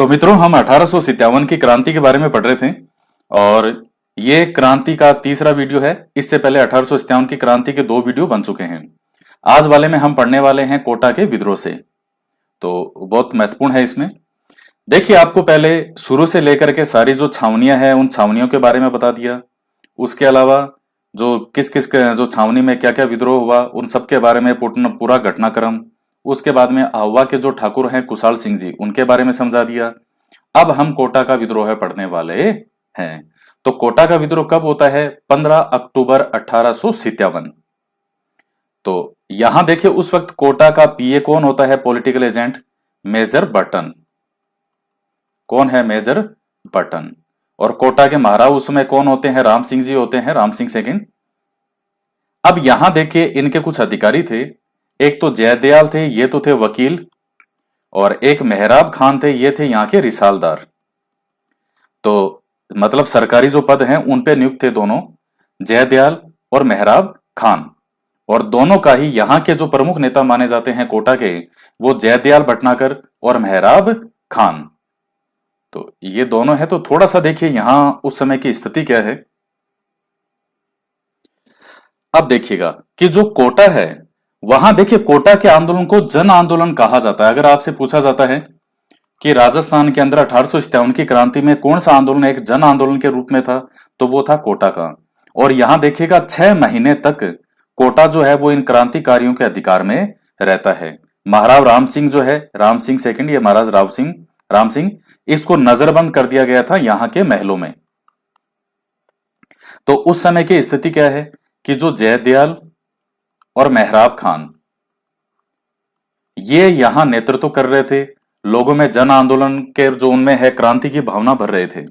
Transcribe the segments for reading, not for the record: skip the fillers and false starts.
तो मित्रों, हम 1857 की क्रांति के बारे में पढ़ रहे थे और ये क्रांति का तीसरा वीडियो है। इससे पहले 1857 की क्रांति के दो वीडियो बन चुके हैं। आज वाले में हम पढ़ने वाले हैं कोटा के विद्रोह से, तो बहुत महत्वपूर्ण है इसमें। देखिए, आपको पहले शुरू से लेकर के सारी जो छावनियां हैं उन छावनियों के बारे में बता दिया। उसके अलावा जो किस किस जो छावनी में क्या क्या विद्रोह हुआ उन सब के बारे में पूरा घटनाक्रम। उसके बाद में आहुआ के जो ठाकुर हैं कुशाल सिंह जी, उनके बारे में समझा दिया। अब हम कोटा का विद्रोह पढ़ने वाले हैं। तो कोटा का विद्रोह कब होता है? 15 अक्टूबर 1857। तो यहां देखिए, उस वक्त कोटा का पीए कौन होता है? Political agent major Burton. कौन है? Major Burton. और कोटा के महाराज उस समय कौन होते हैं? राम सिंह जी होते हैं, राम सिंह सेकंड। अब यहां देखिए, इनके कुछ अधिकारी थे। एक तो जयदयाल थे, ये तो थे वकील, और एक मेहराब खान थे, ये थे यहाँ के रिसालदार। तो मतलब सरकारी जो पद हैं उन पे नियुक्त थे दोनों, जयदयाल और मेहराब खान। और दोनों का ही यहाँ के जो प्रमुख नेता माने जाते हैं कोटा के, वो जयदयाल भटनागर और मेहराब खान। तो ये दोनों है। तो थोड़ा सा देखिए यहां उस समय की स्थिति क्या है। अब देखिएगा कि जो कोटा है, वहां देखिए कोटा के आंदोलन को जन आंदोलन कहा जाता है। अगर आपसे पूछा जाता है कि राजस्थान के अंदर 1857 की क्रांति में कौन सा आंदोलन एक जन आंदोलन के रूप में था, तो वो था कोटा का। और यहां देखिएगा 6 महीने तक कोटा जो है वो इन क्रांतिकारियों के अधिकार में रहता है। महाराज राम सिंह जो है, राम सिंह सेकंड, ये महाराज राम सिंह, इसको नजरबंद कर दिया गया था यहां के महलों में। तो उस समय की स्थिति क्या है कि जो जयदयाल और मेहराब खान, ये यहां नेतृत्व कर रहे थे, लोगों में जन आंदोलन के जो उनमें है क्रांति की भावना भर रहे थे।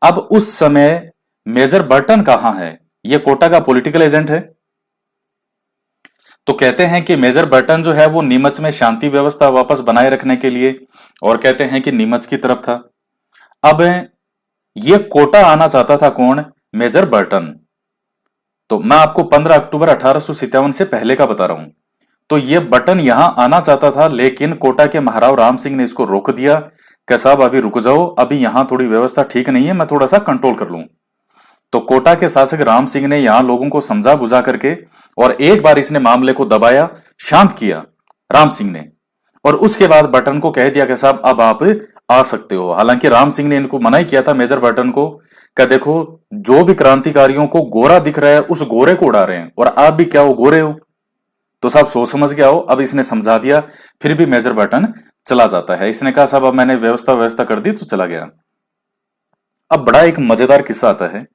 अब उस समय मेजर बर्टन कहां है? ये कोटा का पॉलिटिकल एजेंट है। तो कहते हैं कि मेजर बर्टन जो है वो नीमच में शांति व्यवस्था वापस बनाए रखने के लिए, और कहते हैं कि नीमच की तरफ था। अब ये कोटा आना चाहता था कौन? Major Burton. तो मैं आपको 15 अक्टूबर 1857 से पहले का बता रहा हूं। तो ये बटन यहां आना चाहता था, लेकिन कोटा के महाराव राम सिंह ने इसको रोक दिया कि साहब अभी रुक जाओ, अभी यहां थोड़ी व्यवस्था ठीक नहीं है, मैं थोड़ा सा कंट्रोल कर लूं। तो कोटा के शासक राम सिंह ने यहां लोगों को समझा बुझा करके, और एक बार इसने मामले को दबाया, शांत किया राम सिंह ने। और उसके बाद बटन को कह दिया कि साहब अब आप आ सकते हो। हालांकि राम सिंह ने इनको मना ही किया था, मेजर बटन को, कि देखो जो भी क्रांतिकारियों को गोरा दिख रहा है उस गोरे को उड़ा रहे हैं, और आप भी क्या हो? गोरे हो। तो साहब सोच समझ के आओ। अब इसने समझा दिया, फिर भी मेजर बटन चला जाता है। इसने कहा साहब अब मैंने व्यवस्था कर दी, तो चला गया। अब बड़ा एक मजेदार किस्सा आता है।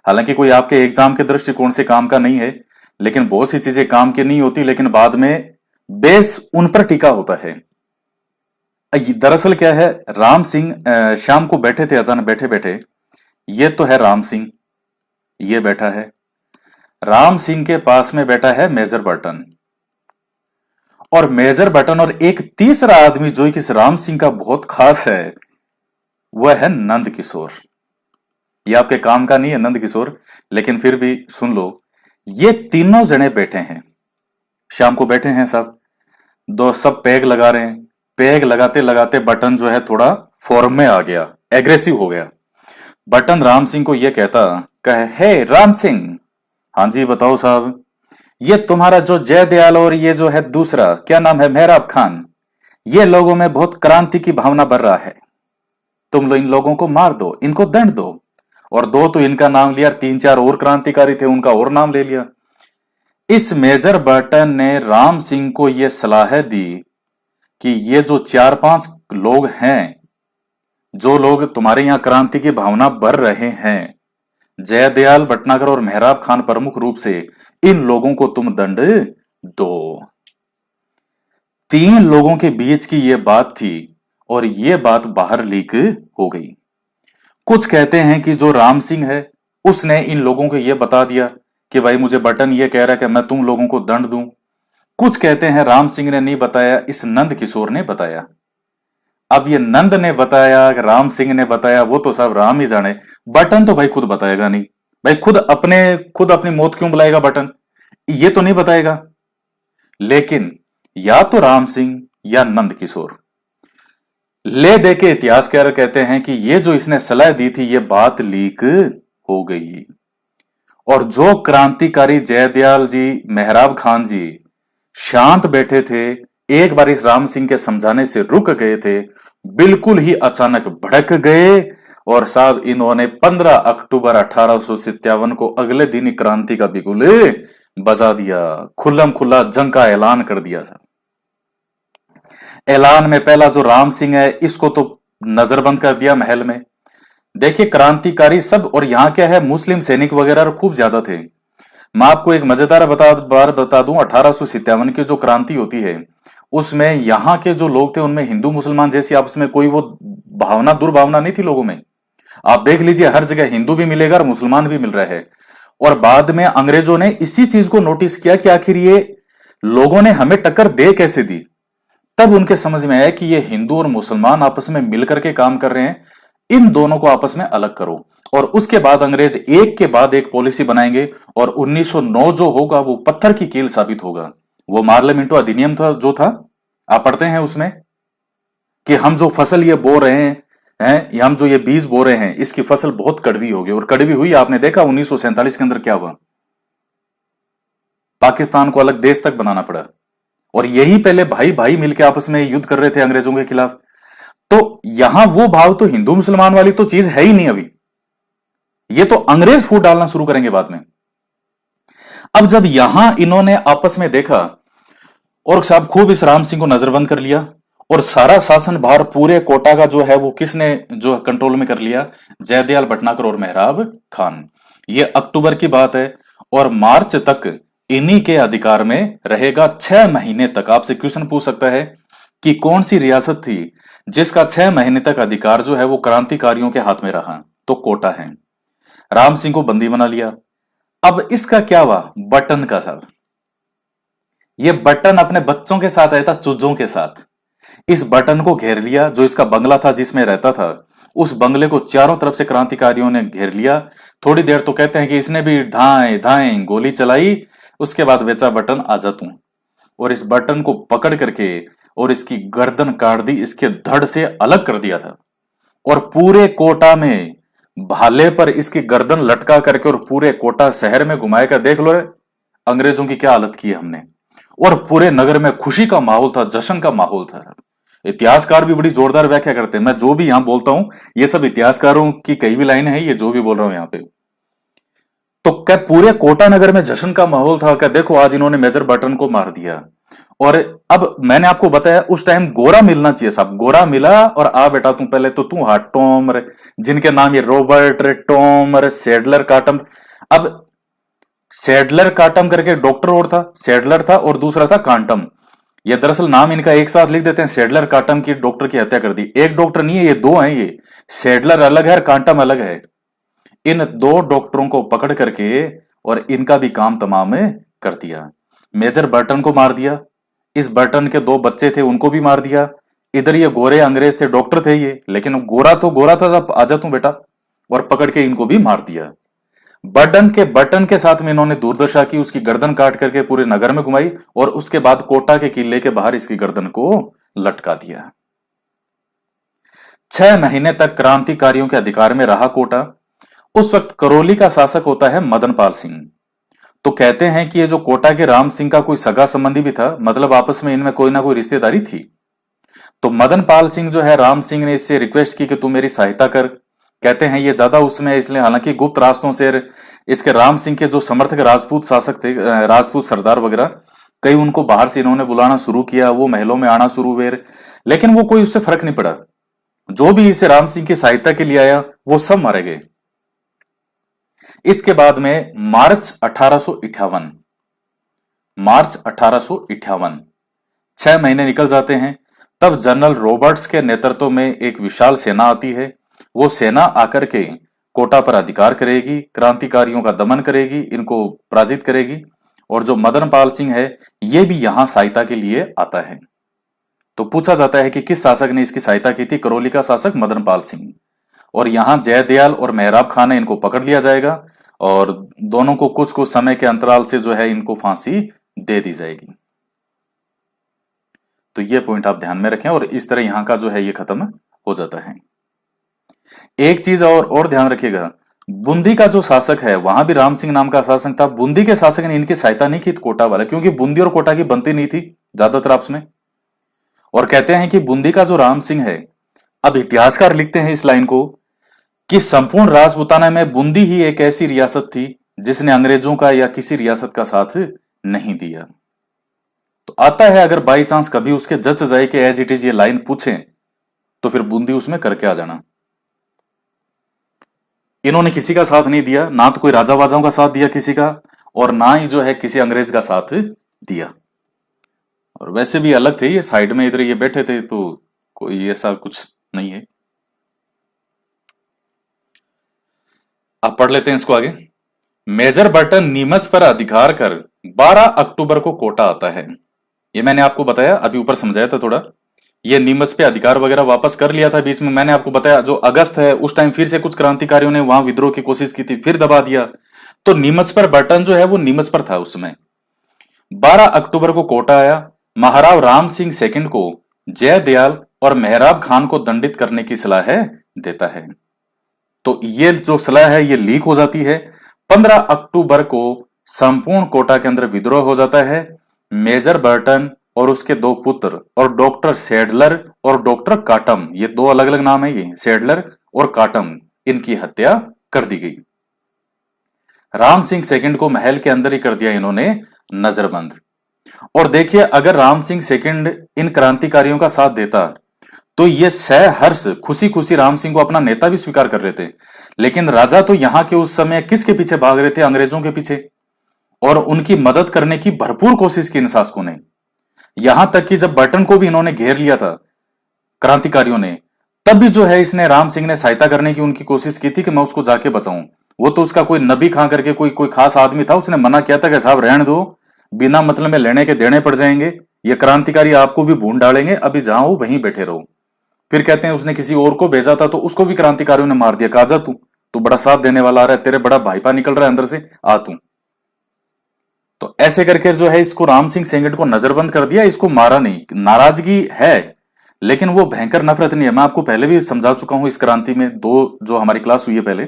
हालांकि कोई आपके एग्जाम के दृष्टिकोण से काम का नहीं है, लेकिन बहुत सी चीजें काम की नहीं होती, लेकिन बाद में बेस उन पर टिका होता है। दरअसल क्या है, राम सिंह शाम को बैठे थे, अचानक बैठे बैठे, ये तो है राम सिंह, ये बैठा है। राम सिंह के पास में बैठा है मेजर बटन, और मेजर बटन और एक तीसरा आदमी जो कि इस राम सिंह का बहुत खास है, वह है नंद किशोर। ये आपके काम का नहीं है नंद किशोर, लेकिन फिर भी सुन लो। ये तीनों जने बैठे हैं, शाम को बैठे हैं सब, दो सब पैग लगा रहे हैं। पैग लगाते लगाते बटन जो है थोड़ा फॉर्म में आ गया, एग्रेसिव हो गया। बटन राम सिंह को यह कहता, कहे हे राम सिंह। हाँ जी बताओ साहब। ये तुम्हारा जो जयदयाल और ये जो है दूसरा क्या नाम है, मेहराब खान, ये लोगों में बहुत क्रांति की भावना बढ़ रहा है। तुम लोग इन लोगों को मार दो, इनको दंड दो। और दो तो इनका नाम लिया, 3-4 और क्रांतिकारी थे, उनका और नाम ले लिया। इस मेजर बर्टन ने राम सिंह को यह सलाह दी कि ये जो 4-5 लोग हैं, जो लोग तुम्हारे यहां क्रांति की भावना भर रहे हैं, जयदयाल भटनागर और मेहराब खान प्रमुख रूप से, इन लोगों को तुम दंड दो। 3 लोगों के बीच की यह बात थी, और यह बात बाहर लीक हो गई। कुछ कहते हैं कि जो राम सिंह है उसने इन लोगों को यह बता दिया कि भाई मुझे बटन ये कह रहा है कि मैं तुम लोगों को दंड दूं। कुछ कहते हैं राम सिंह ने नहीं बताया, इस नंद किशोर ने बताया। अब ये नंद ने बताया, राम सिंह ने बताया, वो तो सब राम ही जाने। बटन तो भाई खुद बताएगा नहीं। भाई खुद अपनी मौत क्यों बुलाएगा बटन? ये तो नहीं बताएगा। लेकिन या तो राम सिंह या नंद किशोर, ले दे के इतिहासकार कहते हैं कि ये जो इसने सलाह दी थी ये बात लीक हो गई। और जो क्रांतिकारी जयदयाल जी, मेहराब खान जी शांत बैठे थे, एक बार इस राम सिंह के समझाने से रुक गए थे, बिल्कुल ही अचानक भड़क गए। और साहब इन्होंने 15 अक्टूबर 1857 को अगले दिन ही क्रांति का बिगुल बजा दिया, खुल्लम खुल्ला जंग का ऐलान कर दिया साहब। ऐलान में पहला जो राम सिंह है इसको तो नजरबंद कर दिया महल में। देखिए क्रांतिकारी सब, और यहाँ क्या है, मुस्लिम सैनिक वगैरह खूब ज्यादा थे। मैं आपको एक मजेदार बार बता दूं, 1857 की जो क्रांति होती है उसमें यहाँ के जो लोग थे उनमें हिंदू मुसलमान जैसी आपस में कोई वो भावना, दुर्भावना नहीं थी लोगों में। आप देख लीजिए हर जगह हिंदू भी मिलेगा और मुसलमान भी मिल रहा है। और बाद में अंग्रेजों ने इसी चीज को नोटिस किया कि आखिर ये लोगों ने हमें टक्कर दे कैसे दी। तब उनके समझ में आया कि ये हिंदू और मुसलमान आपस में मिलकर के काम कर रहे हैं, इन दोनों को आपस में अलग करो। और उसके बाद अंग्रेज एक के बाद एक पॉलिसी बनाएंगे और 1909 जो होगा वो पत्थर की कील साबित होगा। वो मार्ले मिंटो अधिनियम था जो था, आप पढ़ते हैं उसमें कि हम जो फसल ये बो रहे हैं, हम जो ये बीज बो रहे हैं इसकी फसल बहुत कड़वी होगी। और कड़वी हुई, आपने देखा 1947 के अंदर क्या हुआ, पाकिस्तान को अलग देश तक बनाना पड़ा। और यही पहले भाई भाई मिलकर आपस में युद्ध कर रहे थे अंग्रेजों के खिलाफ। तो यहां वो भाव तो हिंदू मुसलमान वाली तो चीज है ही नहीं अभी, ये तो अंग्रेज फूट डालना शुरू करेंगे बाद में। अब जब यहां इन्होंने आपस में देखा और साहब खूब इस राम सिंह को नजरबंद कर लिया, और सारा शासन भार पूरे कोटा का जो है वो किसने जो कंट्रोल में कर लिया, जयदयाल भटनागर और मेहराब खान। ये अक्टूबर की बात है और मार्च तक इन्हीं के अधिकार में रहेगा। 6 महीने तक आपसे क्वेश्चन पूछ सकता है कि कौन सी रियासत थी जिसका 6 महीने तक अधिकार जो है वो क्रांतिकारियों के हाथ में रहा, तो कोटा है। राम सिंह को बंदी बना लिया। अब इसका क्या हुआ, बटन का साहब, ये बटन अपने बच्चों के साथ आया था, चूजों के साथ। इस बटन को घेर लिया, जो इसका बंगला था जिसमें रहता था, उस बंगले को चारों तरफ से क्रांतिकारियों ने घेर लिया। थोड़ी देर तो कहते हैं कि इसने भी धाए धाए गोली चलाई, उसके बाद बेचा बटन आजा तू। और इस बटन को पकड़ करके और इसकी गर्दन काट दी, इसके धड़ से अलग कर दिया था। और पूरे कोटा में भाले पर इसकी गर्दन लटका करके और पूरे कोटा शहर में घुमाए कर देख लो रे, अंग्रेजों की क्या हालत की है हमने। और पूरे नगर में खुशी का माहौल था, जश्न का माहौल था। इतिहासकार भी बड़ी जोरदार व्याख्या करते हैं, मैं जो भी यहां बोलता हूं ये सब इतिहासकारों की कई भी लाइन है, ये जो भी बोल रहा हूं यहां पे। तो क्या पूरे कोटा नगर में जश्न का माहौल था, क्या देखो आज इन्होंने मेजर बटन को मार दिया। और अब मैंने आपको बताया उस टाइम गोरा मिलना चाहिए साहब, गोरा मिला और आ बेटा तू पहले तो तू हाँ टॉम, जिनके नाम ये रॉबर्ट टॉम सेडलर काटम। अब सेडलर काटम करके डॉक्टर और था, सेडलर था और दूसरा था कांटम। ये दरअसल नाम इनका एक साथ लिख देते हैं, सेडलर काटम की डॉक्टर की हत्या कर दी। एक डॉक्टर नहीं है, ये दो हैं, ये सेडलर अलग है और कांटम अलग है। इन दो डॉक्टरों को पकड़ करके और इनका भी काम तमाम कर दिया। मेजर बर्टन को मार दिया, इस बर्टन के दो बच्चे थे उनको भी मार दिया। इधर ये गोरे अंग्रेज थे, डॉक्टर थे ये, लेकिन गोरा तो गोरा था, आजा तू बेटा, और पकड़ के इनको भी मार दिया। बटन के साथ में इन्होंने दुर्दशा की, उसकी गर्दन काट करके पूरे नगर में घुमाई और उसके बाद कोटा के किले के बाहर इसकी गर्दन को लटका दिया। 6 महीने तक क्रांतिकारियों के अधिकार में रहा कोटा। उस वक्त करौली का शासक होता है मदन पाल सिंह। तो कहते हैं कि ये जो कोटा के राम सिंह का कोई सगा संबंधी भी था, मतलब आपस में इनमें कोई ना कोई रिश्तेदारी थी। तो मदन पाल सिंह जो है, राम सिंह ने इससे रिक्वेस्ट की कि तू मेरी सहायता कर। कहते हैं ये ज्यादा उसमें इसलिए, हालांकि गुप्त रास्तों से इसके राम सिंह के जो समर्थक राजपूत शासक थे, राजपूत सरदार वगैरह, कई उनको बाहर से इन्होंने बुलाना शुरू किया, वो महलों में आना शुरू हुए, लेकिन वो कोई उससे फर्क नहीं पड़ा। जो भी इसे राम सिंह की सहायता के लिए आया वो सब मारे गए। इसके बाद में मार्च 1858, मार्च 1858, 6 महीने निकल जाते हैं। तब जनरल रॉबर्ट्स के नेतृत्व में एक विशाल सेना आती है। वो सेना आकर के कोटा पर अधिकार करेगी, क्रांतिकारियों का दमन करेगी, इनको पराजित करेगी। और जो मदन पाल सिंह है ये भी यहां सहायता के लिए आता है। तो पूछा जाता है कि किस शासक ने इसकी सहायता की थी, करौली का शासक मदन पाल सिंह। और यहां जयदयाल और मेहराब खान है, इनको पकड़ लिया जाएगा और दोनों को कुछ कुछ समय के अंतराल से जो है इनको फांसी दे दी जाएगी। तो ये पॉइंट आप ध्यान में रखें और इस तरह यहां का जो है ये खत्म हो जाता है। एक चीज और ध्यान रखिएगा, बूंदी का जो शासक है वहां भी राम सिंह नाम का शासक था। बूंदी के शासक ने इनकी सहायता नहीं की कोटा वाला, क्योंकि बूंदी और कोटा की बनती नहीं थी ज्यादातर आपस में। और कहते हैं कि बूंदी का जो राम सिंह है, अब इतिहासकार लिखते हैं इस लाइन को कि संपूर्ण राजपूताना में बूंदी ही एक ऐसी रियासत थी जिसने अंग्रेजों का या किसी रियासत का साथ नहीं दिया। तो आता है अगर बाई चांस कभी उसके जज जाए कि एज इट इज ये लाइन पूछें, तो फिर बूंदी उसमें करके आ जाना। इन्होंने किसी का साथ नहीं दिया, ना तो कोई राजा वाजाओं का साथ दिया किसी का, और ना ही जो है किसी अंग्रेज का साथ दिया। और वैसे भी अलग थे ये, साइड में इधर ये बैठे थे, तो कोई ऐसा कुछ नहीं है। अब पढ़ लेते हैं इसको आगे। मेजर बर्टन नीमच पर अधिकार कर 12 अक्टूबर को कोटा आता है। ये मैंने आपको बताया, अभी ऊपर समझाया था थोड़ा। ये नीमच पे अधिकार वगैरह वापस कर लिया था बीच में, मैंने आपको बताया जो अगस्त है उस टाइम फिर से कुछ क्रांतिकारियों ने वहां विद्रोह की कोशिश की थी, फिर दबा दिया। तो नीमच पर बर्टन जो है वो नीमच पर था उस समय। 12 अक्टूबर को कोटा आया। महाराव राम सिंह सेकंड को जय दयाल और मेहराब खान को दंडित करने की सलाह देता है। तो ये जो सलाह है ये लीक हो जाती है। 15 अक्टूबर को संपूर्ण कोटा के अंदर विद्रोह हो जाता है। मेजर बर्टन और उसके दो पुत्र और डॉक्टर सेडलर और डॉक्टर काटम, ये दो अलग अलग नाम है, ये सेडलर और काटम, इनकी हत्या कर दी गई। राम सिंह सेकंड को महल के अंदर ही कर दिया इन्होंने नजरबंद। और देखिए अगर राम सिंह सेकंड इन क्रांतिकारियों का साथ देता तो ये सहर्ष खुशी खुशी राम सिंह को अपना नेता भी स्वीकार कर रहे थे। लेकिन राजा तो यहां के उस समय किसके पीछे भाग रहे थे? अंग्रेजों के पीछे। और उनकी मदद करने की भरपूर कोशिश की इन शासकों ने। यहां तक कि जब बर्टन को भी इन्होंने घेर लिया था क्रांतिकारियों ने, तब भी जो है इसने राम सिंह ने सहायता करने की उनकी कोशिश की थी कि मैं उसको जाके बचाऊं। वो तो उसका कोई नबी खां करके कोई खास आदमी था, उसने मना किया था कि साहब रहने दो, बिना मतलब में लेने के देने पड़ जाएंगे, ये क्रांतिकारी आपको भी भून डालेंगे, अभी जाओ वहीं बैठे रहो। फिर कहते हैं उसने किसी और को भेजा था तो उसको भी क्रांतिकारियों ने मार दिया, कहा जा तू बड़ा साथ देने वाला आ रहा है, तेरे बड़ा भाईपा निकल रहा है अंदर से, आ तू। तो ऐसे करके जो है इसको राम सिंह सेंगट को नजरबंद कर दिया, इसको मारा नहीं। नाराजगी है लेकिन वो भयंकर नफरत नहीं है। मैं आपको पहले भी समझा चुका हूं इस क्रांति में, दो जो हमारी क्लास हुई है पहले,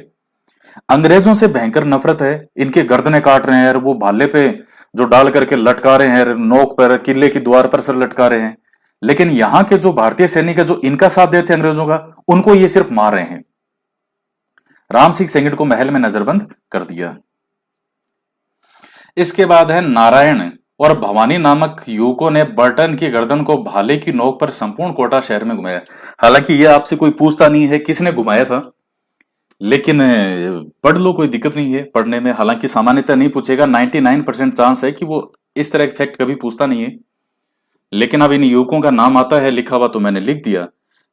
अंग्रेजों से भयंकर नफरत है। इनके गर्दनें काट रहे हैं, वो भाले पे जो डाल करके लटका रहे हैं, नोक पर किले की द्वार पर सर लटका रहे हैं। लेकिन यहां के जो भारतीय सैनिक है जो इनका साथ देते अंग्रेजों का, उनको ये सिर्फ मार रहे हैं। राम सिंह सेंगट को महल में नजरबंद कर दिया। इसके बाद है नारायण और भवानी नामक युवकों ने बर्टन की गर्दन को भाले की नोक पर संपूर्ण कोटा शहर में घुमाया। हालांकि यह आपसे कोई पूछता नहीं है किसने घुमाया था, लेकिन पढ़ लो, कोई दिक्कत नहीं है पढ़ने में। हालांकि सामान्यतः नहीं पूछेगा, 99% चांस है कि वो इस तरह के फैक्ट कभी पूछता नहीं है। लेकिन अब इन युवकों का नाम आता है लिखा हुआ तो मैंने लिख दिया।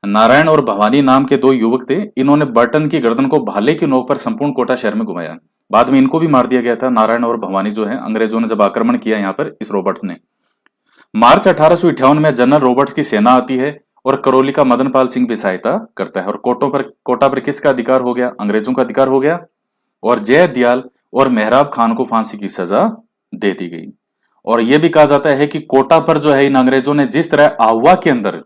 नारायण और भवानी नाम के दो युवक थे, इन्होंने बर्टन की गर्दन को भाले की नोक पर संपूर्ण कोटा शहर में घुमाया। बाद में इनको भी मार दिया गया था, नारायण और भवानी जो है, अंग्रेजों ने जब आक्रमण किया यहाँ पर इस रॉबर्ट्स ने। मार्च 1858 में जनरल रॉबर्ट्स की सेना आती है और करौली का मदनपाल सिंह भी सहायता करता है। और कोटा पर किसका अधिकार हो गया? अंग्रेजों का अधिकार हो गया। और जय दयाल और मेहराब खान को फांसी की सजा दे दी गई। और यह भी कहा जाता है कि कोटा पर जो है इन अंग्रेजों ने जिस तरह आहुआ के अंदर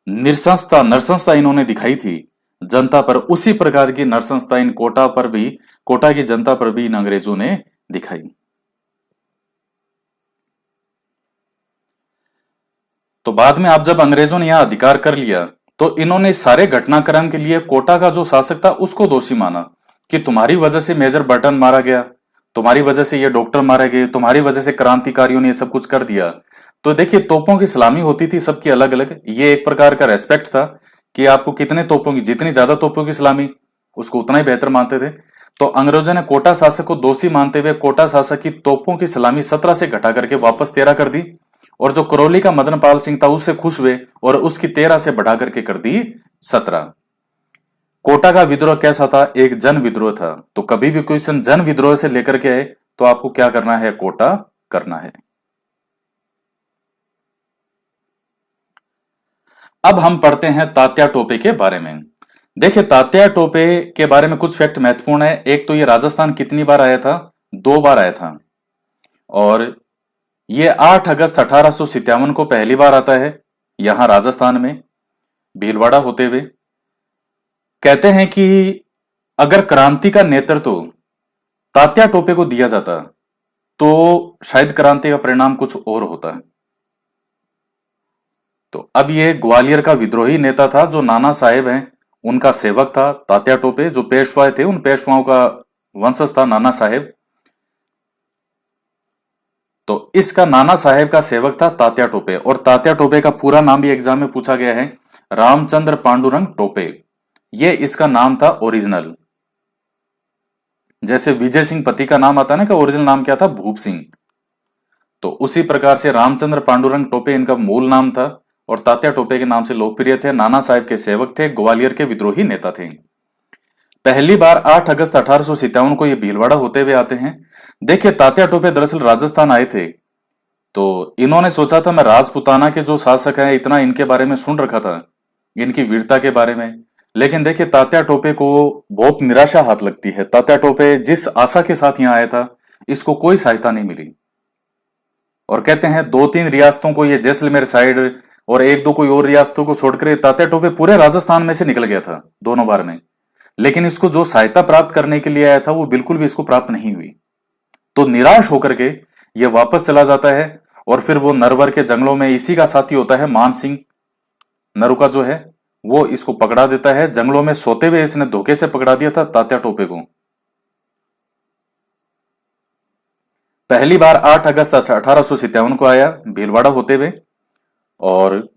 नरसंस्था इन्होंने दिखाई थी जनता पर, उसी प्रकार की नरसंस्था इन कोटा की जनता पर भी इन अंग्रेजों ने दिखाई। तो बाद में आप जब अंग्रेजों ने यहां अधिकार कर लिया तो इन्होंने सारे घटनाक्रम के लिए कोटा का जो शासक था उसको दोषी माना कि तुम्हारी वजह से मेजर बर्टन मारा गया, तुम्हारी वजह से ये डॉक्टर मारे गए, तुम्हारी वजह से क्रांतिकारियों ने ये सब कुछ कर दिया। तो देखिए तोपों की सलामी होती थी सबकी अलग अलग, ये एक प्रकार का रेस्पेक्ट था कि आपको कितने तोपों की, जितनी ज्यादा तोपों की सलामी उसको उतना ही बेहतर मानते थे। तो अंग्रेजों ने कोटा शासक को दोषी मानते हुए कोटा शासक की तोपों की सलामी 17 से घटा करके वापस 13 कर दी। और जो करौली का मदनपाल सिंह था उससे खुश हुए और उसकी 13 से बढ़ा करके कर दी 17। कोटा का विद्रोह कैसा था? एक जन विद्रोह था। तो कभी भी क्वेश्चन जन विद्रोह से लेकर के आए तो आपको क्या करना है? कोटा करना है। अब हम पढ़ते हैं तात्या टोपे के बारे में। देखिए तात्या टोपे के बारे में कुछ फैक्ट महत्वपूर्ण है। एक तो ये राजस्थान कितनी बार आया था? 2 बार आया था। और ये 8 अगस्त 1857 को पहली बार आता है यहां राजस्थान में, भीलवाड़ा होते हुए। कहते हैं कि अगर क्रांति का नेतृत्व तात्या टोपे को दिया जाता तो शायद क्रांति का परिणाम कुछ और होता। तो अब ये ग्वालियर का विद्रोही नेता था जो नाना साहेब हैं उनका सेवक था तात्या टोपे, जो पेशवा थे उन पेशवाओं का वंशज था नाना साहेब। तो इसका नाना साहेब का सेवक था तात्या टोपे, और तात्या टोपे का पूरा नाम भी एग्जाम में पूछा गया है, रामचंद्र पांडुरंग टोपे। ये इसका नाम था ओरिजिनल। जैसे विजय सिंह पति का नाम आता है ना, कि ओरिजिनल नाम क्या था, भूप सिंह। तो उसी प्रकार से रामचंद्र पांडुरंग टोपे इनका मूल नाम था, और तात्या टोपे के नाम से लोकप्रिय थे, नाना साहेब के सेवक थे, ग्वालियर के विद्रोही नेता थे। पहली बार 8 अगस्त 1857 को ये भीलवाड़ा होते हुए आते हैं। देखिए, तात्या टोपे दरअसल राजस्थान आए थे, तो इन्होंने सोचा था मैं राजपुताना के जो शासक हैं इतना इनके बारे में सुन रखा था, इनकी वीरता के बारे में। लेकिन देखिए, तात्या टोपे को बहुत निराशा हाथ लगती है। तात्या टोपे जिस आशा के साथ यहाँ आया था, इसको कोई सहायता नहीं मिली। और कहते हैं 2-3 रियासतों को, ये जैसलमेर साइड और 1-2 कोई और रियासतों को छोड़कर तात्या टोपे पूरे राजस्थान में से निकल गया था दोनों बार में। लेकिन इसको जो सहायता प्राप्त करने के लिए आया था वो बिल्कुल भी इसको प्राप्त नहीं हुई। तो निराश होकर के ये वापस चला जाता है, और फिर वो नरवर के जंगलों में इसी का साथी होता है मान सिंह नरुका जो है, वो इसको पकड़ा देता है। जंगलों में सोते हुए इसने धोखे से पकड़ा दिया था तात्या टोपे को। पहली बार 8 अगस्त 1857 को आया भीलवाड़ा होते हुए, और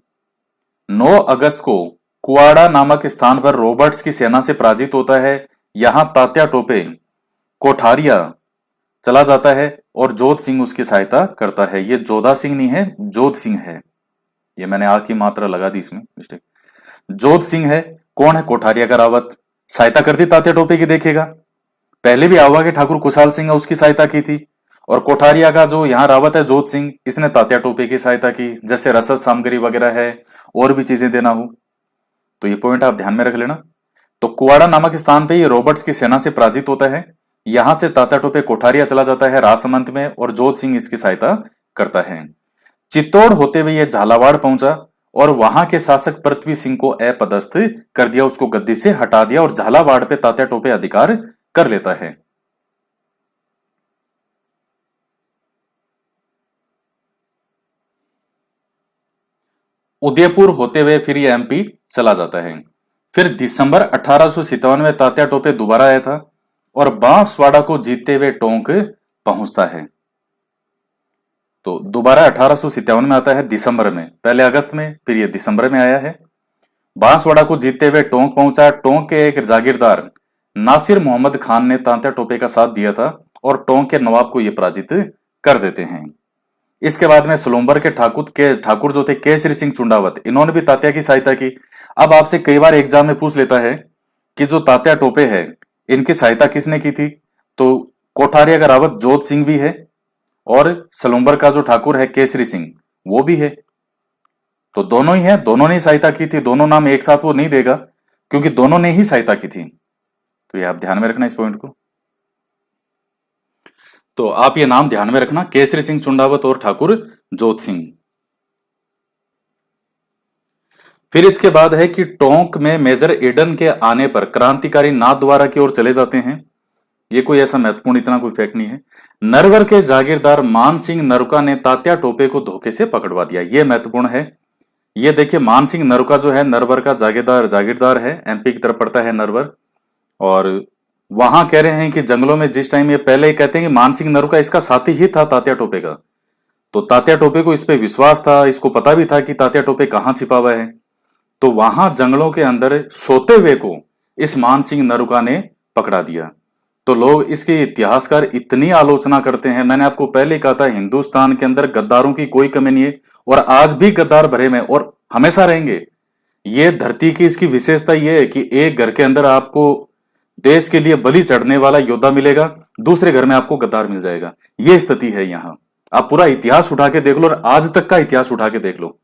9 अगस्त को कुआड़ा नामक स्थान पर रॉबर्ट्स की सेना से पराजित होता है। यहां तात्या टोपे कोठारिया चला जाता है, और जोध सिंह उसकी सहायता करता है। ये जोधा सिंह नहीं है, जोध सिंह है। ये मैंने आ की मात्रा लगा दी इसमें, मिस्टेक। जोध सिंह है। कौन है? कोठारिया का रावत। सहायता करती तात्या टोपे की, देखिएगा। पहले भी आवा के ठाकुर कुशाल सिंह है उसकी सहायता की थी, और कोठारिया का जो यहाँ रावत है जोध सिंह, इसने तात्या टोपे की सहायता की, जैसे रसद सामग्री वगैरह है और भी चीजें देना हो। तो ये पॉइंट आप ध्यान में रख लेना। तो कुआड़ा नामक स्थान पे ये रॉबर्ट्स की सेना से पराजित होता है। यहां से तात्या टोपे कोठारिया चला जाता है राजसमंद में, और जोध सिंह इसकी सहायता करता है। चित्तौड़ होते हुए ये झालावाड़ पहुंचा, और वहां के शासक पृथ्वी सिंह को अपदस्थ कर दिया, उसको गद्दी से हटा दिया, और झालावाड़ पे तात्या टोपे अधिकार कर लेता है। उदयपुर होते हुए फिर ये एमपी चला जाता है। फिर दिसंबर 1857 में तात्या टोपे दोबारा आया था, और बांसवाड़ा को जीतते हुए टोंक पहुंचता है। तो दोबारा 1857 में आता है दिसंबर में, पहले अगस्त में, फिर ये दिसंबर में आया है। बांसवाड़ा को जीतते हुए टोंक पहुंचा। टोंक के एक जागीरदार नासिर मोहम्मद खान ने तात्या टोपे का साथ दिया था, और टोंक के नवाब को ये पराजित कर देते हैं। इसके बाद में सुलूम्बर के ठाकुर जो थे केसरी सिंह चुंडावत, इन्होंने भी तात्या की सहायता की। अब आपसे कई बार एग्जाम में पूछ लेता है कि जो तात्या टोपे है इनकी सहायता किसने की थी, तो कोठारिया का रावत जोध सिंह भी है, और सलूम्बर का जो ठाकुर है केसरी सिंह वो भी है। तो दोनों ही है, दोनों ने सहायता की थी। दोनों नाम एक साथ वो नहीं देगा, क्योंकि दोनों ने ही सहायता की थी। तो ये आप ध्यान में रखना इस पॉइंट को। तो आप ये नाम ध्यान में रखना, केसरी सिंह चुंडावत और ठाकुर जोध सिंह। फिर इसके बाद है कि टोंक में मेजर एडन के आने पर क्रांतिकारी नाथद्वारा की ओर चले जाते हैं। ये कोई ऐसा महत्वपूर्ण इतना कोई फैक्ट नहीं है। नरवर के जागीरदार मान सिंह नरुका ने तात्या टोपे को धोखे से पकड़वा दिया। ये महत्वपूर्ण है। ये देखिए, मान सिंह नरुका जो है नरवर का जागीरदार है, एमपी की तरफ पड़ता है नरवर। और वहां कह रहे हैं कि जंगलों में जिस टाइम ये पहले ही कहते हैं कि मान सिंह नरुका इसका साथी ही था तात्या टोपे का, तो तात्या टोपे को इस पे विश्वास था, इसको पता भी था कि तात्या टोपे कहां छिपा हुआ है। तो वहां जंगलों के अंदर सोते हुए को इस मान सिंह नरुका ने पकड़ा दिया। तो लोग इसके इतिहासकार इतनी आलोचना करते हैं। मैंने आपको पहले कहा था हिंदुस्तान के अंदर गद्दारों की कोई कमी नहीं है, और आज भी गद्दार भरे में और हमेशा रहेंगे। ये धरती की इसकी विशेषता ये है कि एक घर के अंदर आपको देश के लिए बलि चढ़ने वाला योद्धा मिलेगा, दूसरे घर में आपको गद्दार मिल जाएगा। ये स्थिति है यहाँ। आप पूरा इतिहास उठा के देख लो, और आज तक का इतिहास उठा के देख लो।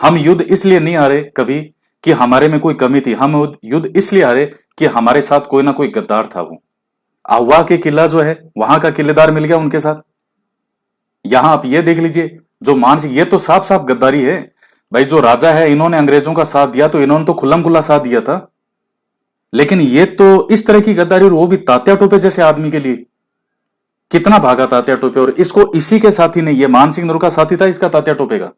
हम युद्ध इसलिए नहीं हारे कभी कि हमारे में कोई कमी थी, हम युद्ध इसलिए हारे कि हमारे साथ कोई ना कोई गद्दार था। वो आहुआ के किला जो है वहां का किलेदार मिल गया उनके साथ। यहां आप ये देख लीजिए, जो मानसिक, ये तो साफ साफ गद्दारी है भाई। जो राजा है, इन्होंने अंग्रेजों का साथ दिया तो इन्होंने तो खुल्लम खुल्ला साथ दिया था। लेकिन ये तो इस तरह की गद्दारी, और वो भी तात्या टोपे जैसे आदमी के लिए। कितना भागा तात्या टोपे, और इसको इसी के साथी ने, ये मान सिंह नूर का साथी था इसका, तात्या टोपे का।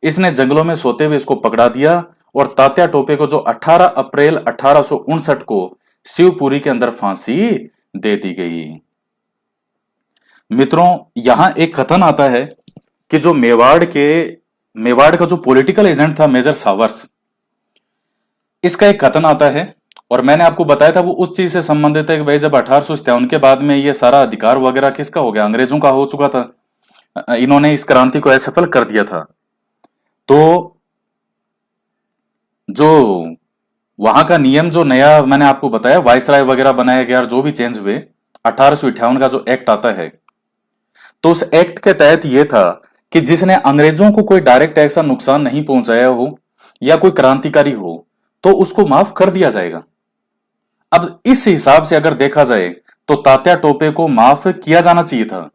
इसने जंगलों में सोते हुए इसको पकड़ा दिया, और तात्या टोपे को जो 18 अप्रैल 1859 को शिवपुरी के अंदर फांसी दे दी गई। मित्रों, यहां एक कथन आता है कि जो मेवाड़ का जो पॉलिटिकल एजेंट था मेजर सावर्स, इसका एक कथन आता है। और मैंने आपको बताया था वो उस चीज से संबंधित है कि भाई जब 1857 के बाद में ये सारा अधिकार वगैरह किसका हो गया, अंग्रेजों का हो चुका था। इन्होंने इस क्रांति को असफल कर दिया था। तो जो वहां का नियम, जो नया मैंने आपको बताया वायसराय वगैरह बनाया गया, और जो भी चेंज हुए, 1858 का जो एक्ट आता है, तो उस एक्ट के तहत यह था कि जिसने अंग्रेजों को कोई डायरेक्ट ऐसा नुकसान नहीं पहुंचाया हो या कोई क्रांतिकारी हो, तो उसको माफ कर दिया जाएगा। अब इस हिसाब से अगर देखा जाए तो तात्या टोपे को माफ किया जाना चाहिए था।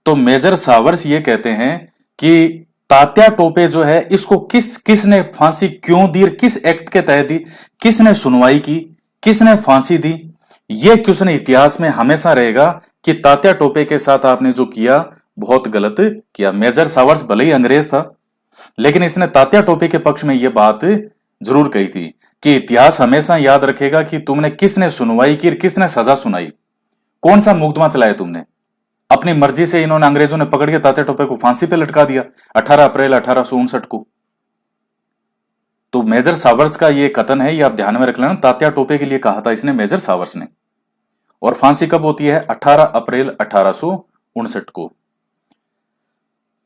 तो मेजर सावर्स ये कहते हैं कि तात्या टोपे जो है, इसको किसने फांसी क्यों दी, किस एक्ट के तहत दी, किसने सुनवाई की, किसने फांसी दी, ये क्वेश्चन इतिहास में हमेशा रहेगा कि तात्या टोपे के साथ आपने जो किया बहुत गलत किया। मेजर सावर्स भले ही अंग्रेज था, लेकिन इसने तात्या टोपे के पक्ष में यह बात जरूर कही थी कि इतिहास हमेशा याद रखेगा कि तुमने किसने सुनवाई की, किसने सजा सुनाई, कौन सा मुकदमा चलाया तुमने। अपनी मर्जी से इन्होंने, अंग्रेजों ने पकड़ के तात्या टोपे को फांसी पे लटका दिया 18 अप्रैल 1859 को। तो मेजर सावर्स का ये कथन है, ये आप ध्यान में रख लेना, तात्या टोपे के लिए कहा था इसने मेजर सावर्स ने। और फांसी कब होती है, 18 अप्रैल 1859 को।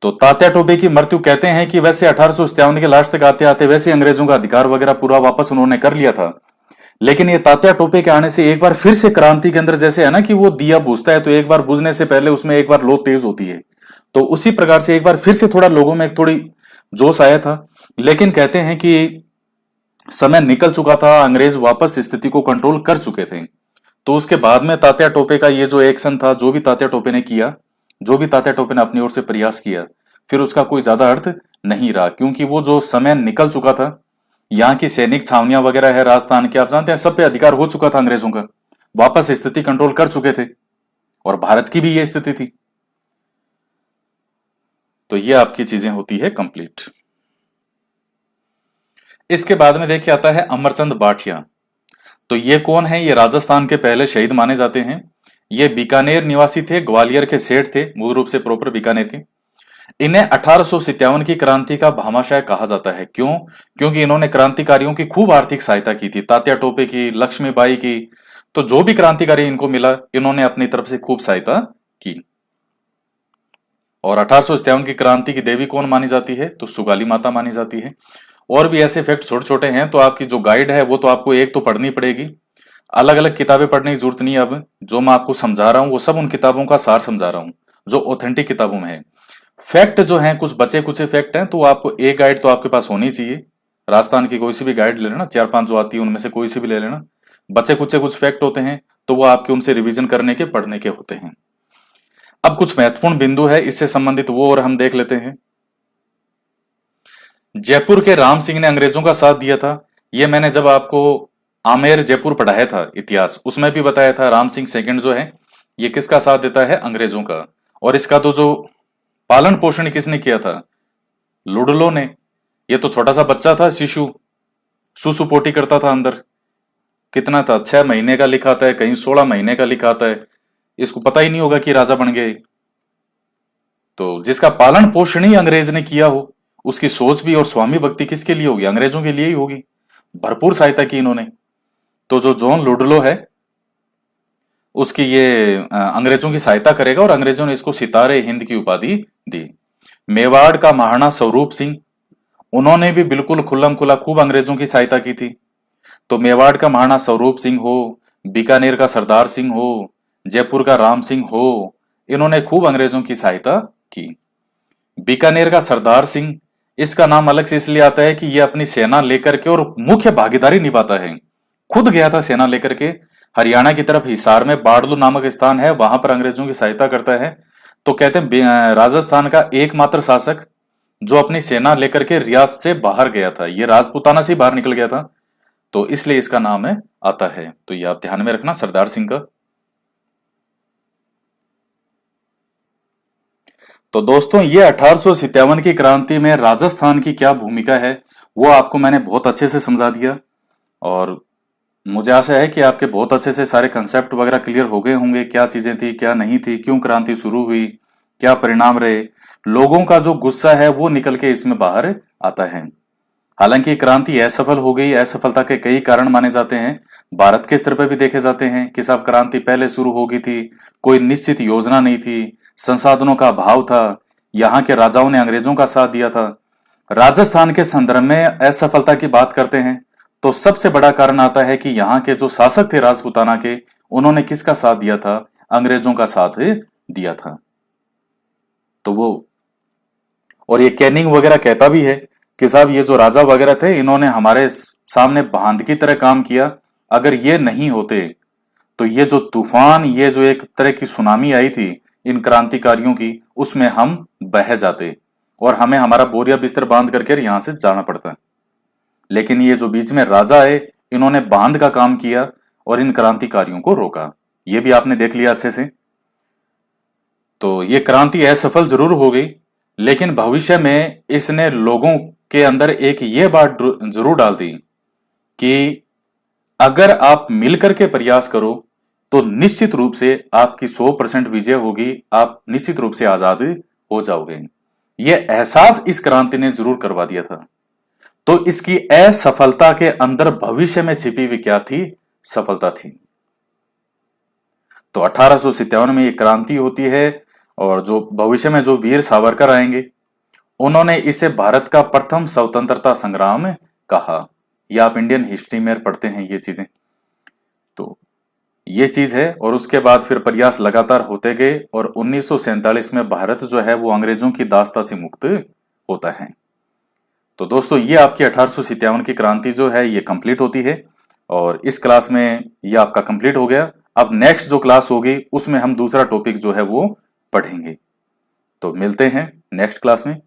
तो तात्या टोपे की मृत्यु, कहते हैं कि वैसे 1857 के लास्ट तक आते आते वैसे अंग्रेजों का अधिकार वगैरह पूरा वापस उन्होंने कर लिया था। लेकिन ये तात्या टोपे के आने से एक बार फिर से क्रांति के अंदर, जैसे है ना कि वो दिया बुझता है तो एक बार बुझने से पहले उसमें एक बार लो तेज होती है, तो उसी प्रकार से एक बार फिर से थोड़ा लोगों में थोड़ी जोश आया था। लेकिन कहते हैं कि समय निकल चुका था, अंग्रेज वापस स्थिति को कंट्रोल कर चुके थे। तो उसके बाद में तात्या टोपे का ये जो एक्शन था, जो भी तात्या टोपे ने किया, जो भी तात्या टोपे ने अपनी ओर से प्रयास किया, फिर उसका कोई ज्यादा अर्थ नहीं रहा, क्योंकि वो जो समय निकल चुका था। यहाँ की सैनिक छावनियां वगैरह है राजस्थान की, आप जानते हैं, सब पे अधिकार हो चुका था अंग्रेजों का, वापस स्थिति कंट्रोल कर चुके थे, और भारत की भी ये स्थिति थी। तो ये आपकी चीजें होती है कंप्लीट। इसके बाद में देखिए आता है अमरचंद बाठिया। तो ये कौन है, ये राजस्थान के पहले शहीद माने जाते हैं। ये बीकानेर निवासी थे, ग्वालियर के सेठ थे, मूल रूप से प्रॉपर बीकानेर के। इन्हें 1857 की क्रांति का भामाशाह कहा जाता है। क्यों? क्योंकि इन्होंने क्रांतिकारियों की खूब आर्थिक सहायता की थी, तात्या टोपे की, लक्ष्मीबाई की। तो जो भी क्रांतिकारी इनको मिला, इन्होंने अपनी तरफ से खूब सहायता की। और 1857 की क्रांति की देवी कौन मानी जाती है, तो सुगाली माता मानी जाती है। और भी ऐसे फैक्ट छोटे छोटे हैं, तो आपकी जो गाइड है वो तो आपको एक तो पढ़नी पड़ेगी, अलग अलग किताबें पढ़ने की जरूरत नहीं है। अब जो मैं आपको समझा रहा हूं वो सब उन किताबों का सार समझा रहा हूं जो ऑथेंटिक किताबों में है। फैक्ट जो हैं, कुछ बचे कुछ फैक्ट हैं, तो आपको एक गाइड तो आपके पास होनी चाहिए। राजस्थान की कोई सी भी गाइड ले लेना, 4-5 जो आती है उनमें से कोई सी भी ले लेना। बचे कुछ फैक्ट होते हैं, तो वो आपके उनसे रिवीजन करने के, पढ़ने के होते हैं। अब कुछ महत्वपूर्ण बिंदु है इससे संबंधित, वो और हम देख लेते हैं। जयपुर के राम सिंह ने अंग्रेजों का साथ दिया था। ये मैंने जब आपको आमेर जयपुर पढ़ाया था इतिहास, उसमें भी बताया था। राम सिंह सेकंड जो है, ये किसका साथ देता है, अंग्रेजों का। और इसका तो जो पालन पोषण किसने किया था, लुडलो ने। ये तो छोटा सा बच्चा था, शिशु, सुसुपोटी करता था अंदर। कितना था, 6 महीने का लिखा आता है, कहीं 16 महीने का लिखा आता है। इसको पता ही नहीं होगा कि राजा बन गए। तो जिसका पालन पोषण ही अंग्रेज ने किया हो, उसकी सोच भी और स्वामी भक्ति किसके लिए होगी, अंग्रेजों के लिए ही होगी। भरपूर सहायता की इन्होंने। तो जो जॉन लुडलो है, उसकी ये अंग्रेजों की सहायता करेगा, और अंग्रेजों ने इसको सितारे हिंद की उपाधि दी। मेवाड़ का महाराणा स्वरूप सिंह, उन्होंने भी बिल्कुल खुल्लम खुला खूब अंग्रेजों की सहायता की थी। तो मेवाड़ का महाराणा स्वरूप सिंह हो, बीकानेर का सरदार सिंह हो, जयपुर का राम सिंह हो, इन्होंने खूब अंग्रेजों की सहायता की। बीकानेर का सरदार सिंह, इसका नाम अलग से इसलिए आता है कि यह अपनी सेना लेकर के और मुख्य भागीदारी निभाता है। खुद गया था सेना लेकर के हरियाणा की तरफ, हिसार में बाड़लू नामक स्थान है, वहां पर अंग्रेजों की सहायता करता है। तो कहते हैं राजस्थान का एकमात्र शासक जो अपनी सेना लेकर के रियासत से बाहर गया था, ये राजपूताना से बाहर निकल गया था, तो इसलिए इसका नाम है आता है। तो ये आप ध्यान में रखना, सरदार सिंह का। तो दोस्तों, ये 1857 की क्रांति में राजस्थान की क्या भूमिका है वो आपको मैंने बहुत अच्छे से समझा दिया। और मुझे आशा है कि आपके बहुत अच्छे से सारे कंसेप्ट वगैरह क्लियर हो गए होंगे, क्या चीजें थी क्या नहीं थी, क्यों क्रांति शुरू हुई, क्या परिणाम रहे। लोगों का जो गुस्सा है वो निकल के इसमें बाहर आता है। हालांकि क्रांति असफल हो गई, असफलता के कई कारण माने जाते हैं, भारत के स्तर पर भी देखे जाते हैं कि साहब क्रांति पहले शुरू हो गई थी, कोई निश्चित योजना नहीं थी, संसाधनों का अभाव था, यहाँ के राजाओं ने अंग्रेजों का साथ दिया था। राजस्थान के संदर्भ में असफलता की बात करते हैं तो सबसे बड़ा कारण आता है कि यहाँ के जो शासक थे राजपूताना के, उन्होंने किसका साथ दिया था? अंग्रेजों का साथ दिया था। तो वो, और ये कैनिंग वगैरह कहता भी है कि साहब ये जो राजा वगैरह थे इन्होंने हमारे सामने बांध की तरह काम किया, अगर ये नहीं होते तो ये जो तूफान, ये जो एक तरह की सुनामी आई थी इन क्रांतिकारियों की, उसमें हम बह जाते और हमें हमारा बोरिया बिस्तर बांध करके यहां से जाना पड़ता। लेकिन ये जो बीच में राजा आए, इन्होंने बांध का काम किया और इन क्रांतिकारियों को रोका। ये भी आपने देख लिया अच्छे से। तो ये क्रांति असफल जरूर हो गई, लेकिन भविष्य में इसने लोगों के अंदर एक ये बात जरूर डाल दी कि अगर आप मिलकर के प्रयास करो तो निश्चित रूप से आपकी 100% विजय होगी, आप निश्चित रूप से आजाद हो जाओगे। यह एहसास इस क्रांति ने जरूर करवा दिया था। तो इसकी असफलता के अंदर भविष्य में छिपी हुई क्या थी? सफलता थी। तो 1857 में यह क्रांति होती है और जो भविष्य में जो वीर सावरकर आएंगे, उन्होंने इसे भारत का प्रथम स्वतंत्रता संग्राम कहा। यह आप इंडियन हिस्ट्री में पढ़ते हैं ये चीजें। तो ये चीज है, और उसके बाद फिर प्रयास लगातार होते गए और 1947 में भारत जो है वो अंग्रेजों की दास्ता से मुक्त होता है। तो दोस्तों, ये आपकी 1857 की क्रांति जो है ये कंप्लीट होती है और इस क्लास में ये आपका कंप्लीट हो गया। अब नेक्स्ट जो क्लास होगी उसमें हम दूसरा टॉपिक जो है वो पढ़ेंगे। तो मिलते हैं नेक्स्ट क्लास में।